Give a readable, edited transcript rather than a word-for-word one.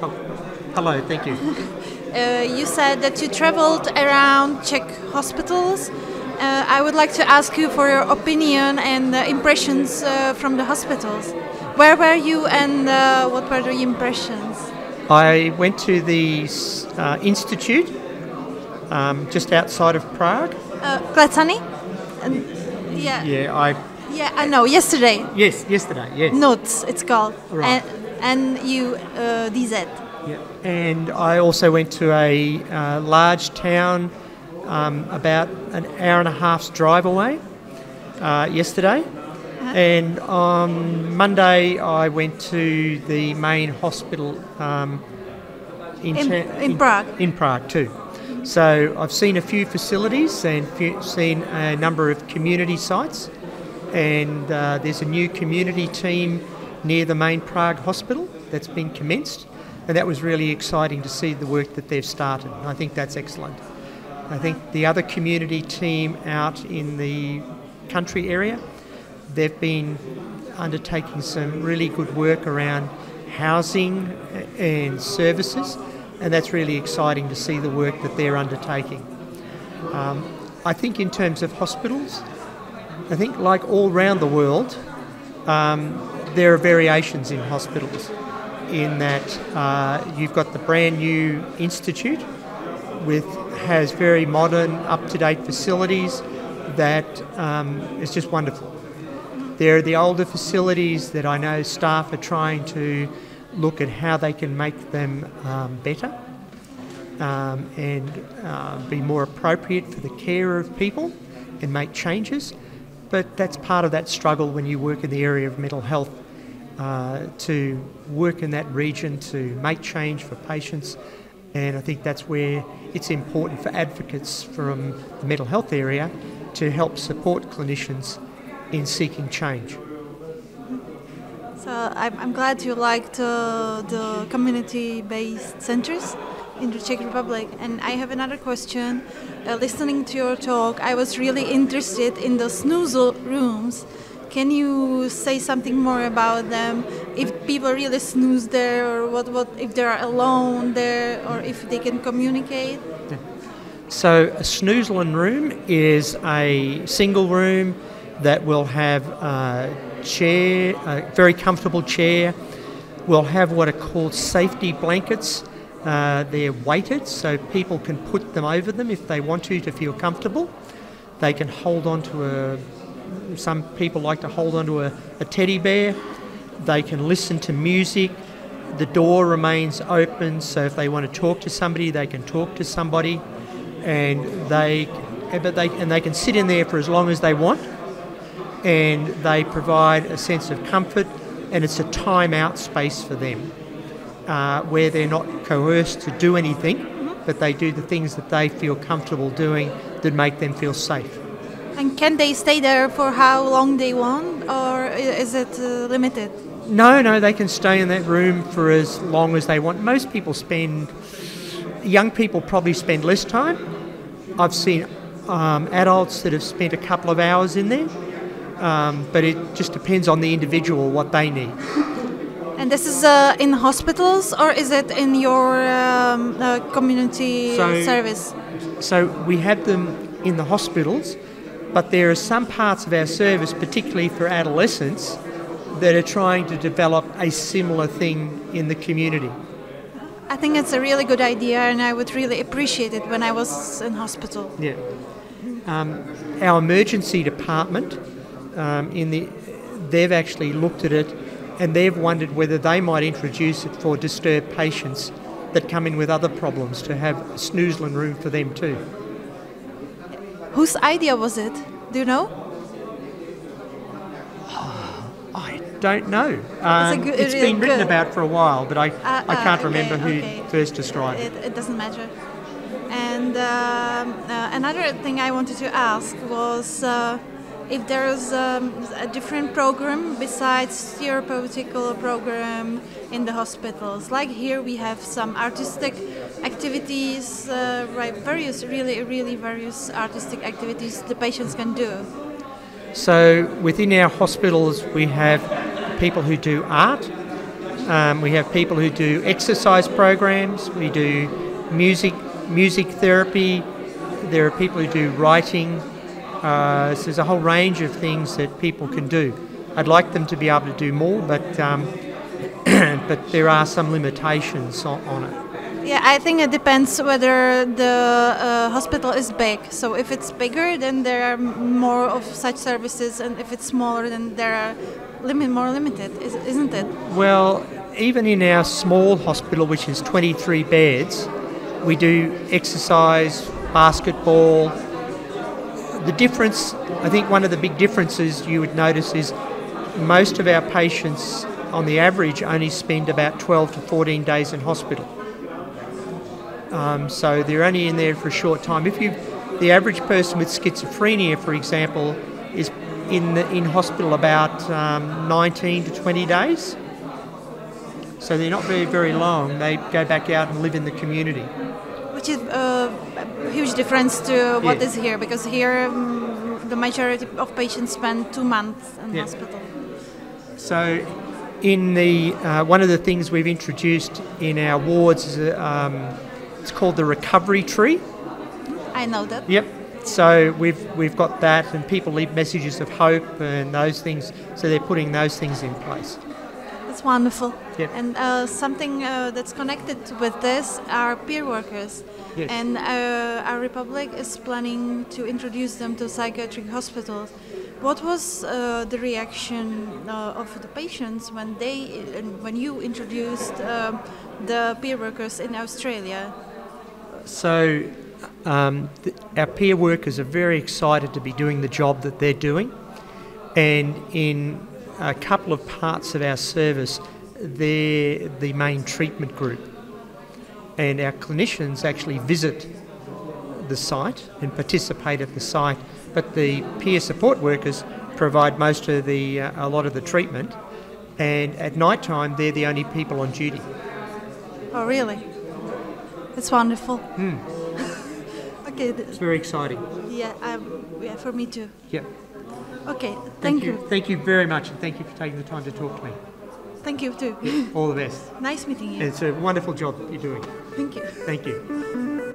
Oh, hello, thank you. You said that you traveled around Czech hospitals. I would like to ask you for your opinion and impressions from the hospitals. Where were you and what were the impressions? I went to the institute just outside of Prague. Klecany? Yeah, Yeah, I know. Yesterday. Yes, yesterday. Yes. Notes, it's called. Right. And you DZ. Yeah. And I also went to a large town about an hour and a half's drive away yesterday. Uh-huh. And on Monday I went to the main hospital in Prague. In Prague too. So I've seen a few facilities and seen a number of community sites. And there's a new community team near the main Prague hospital that's been commenced, and that was really exciting to see the work that they've started. I think that's excellent. I think the other community team out in the country area, they've been undertaking some really good work around housing and services, and that's really exciting to see the work that they're undertaking. I think in terms of hospitals, I think like all around the world, there are variations in hospitals in that you've got the brand new institute has very modern, up-to-date facilities that is just wonderful. There are the older facilities that I know staff are trying to look at how they can make them better and be more appropriate for the care of people and make changes. But that's part of that struggle when you work in the area of mental health, to work in that region, to make change for patients. And I think that's where it's important for advocates from the mental health area to help support clinicians in seeking change. So I'm glad you liked the community-based centers in the Czech Republic. And I have another question. Listening to your talk, I was really interested in the Snoozle Rooms. Can you say something more about them? If people really snooze there, or what if they are alone there, or if they can communicate? Yeah. So a Snoozle Room is a single room that will have a chair, a very comfortable chair. We'll have what are called safety blankets. They're weighted, so people can put them over them if they want to feel comfortable. They can hold on to some people like to hold on to a teddy bear. They can listen to music. The door remains open, so if they want to talk to somebody, they can talk to somebody. And they can sit in there for as long as they want. And they provide a sense of comfort, and it's a time-out space for them. Where they're not coerced to do anything, but they do the things that they feel comfortable doing that make them feel safe. And can they stay there for how long they want, or is it limited? No, they can stay in that room for as long as they want. Most people young people probably spend less time. I've seen adults that have spent a couple of hours in there, but it just depends on the individual, what they need. And this is in hospitals, or is it in your community service? So we have them in the hospitals, but there are some parts of our service, particularly for adolescents, that are trying to develop a similar thing in the community. I think it's a really good idea, and I would really appreciate it when I was in hospital. Yeah. Our emergency department, they've actually looked at it, and they've wondered whether they might introduce it for disturbed patients that come in with other problems, to have a Snoozle room for them too. Whose idea was it? Do you know? I don't know. It's really been written good. about for a while, but I can't remember who first described it. It doesn't matter. And another thing I wanted to ask was if there's a different program besides therapeutical program in the hospitals. Like here we have some artistic activities, various artistic activities the patients can do. So within our hospitals we have people who do art. We have people who do exercise programs. We do music therapy. There are people who do writing. So there's a whole range of things that people can do. I'd like them to be able to do more, but but there are some limitations on it. Yeah, I think it depends whether the hospital is big. So if it's bigger, then there are more of such services, and if it's smaller, then there are more limited, isn't it? Well, even in our small hospital, which is 23 beds, we do exercise, basketball. The difference, I think one of the big differences you would notice is most of our patients, on the average, only spend about 12 to 14 days in hospital. So they're only in there for a short time. The average person with schizophrenia, for example, is in hospital about 19 to 20 days. So they're not very long. They go back out and live in the community. Which is a huge difference to what is here, because here the majority of patients spend 2 months in hospital. So in the one of the things we've introduced in our wards is it's called the recovery tree. I know that. Yep. So we've got that, and people leave messages of hope and those things. So they're putting those things in place. That's wonderful. Yep. And something that's connected with this are peer workers. Yes. And our republic is planning to introduce them to psychiatric hospitals. What was the reaction of the patients when you introduced the peer workers in Australia? So our peer workers are very excited to be doing the job that they're doing, and in a couple of parts of our service, they're the main treatment group, and our clinicians actually visit the site and participate at the site, but the peer support workers provide a lot of the treatment, and at night time they're the only people on duty. Oh, really? It's wonderful. Okay. It's very exciting. Yeah, for me too. Yep. Okay, thank you. Thank you very much, and thank you for taking the time to talk to me. Thank you too. All the best. Nice meeting you. It's a wonderful job that you're doing. Thank you. Thank you.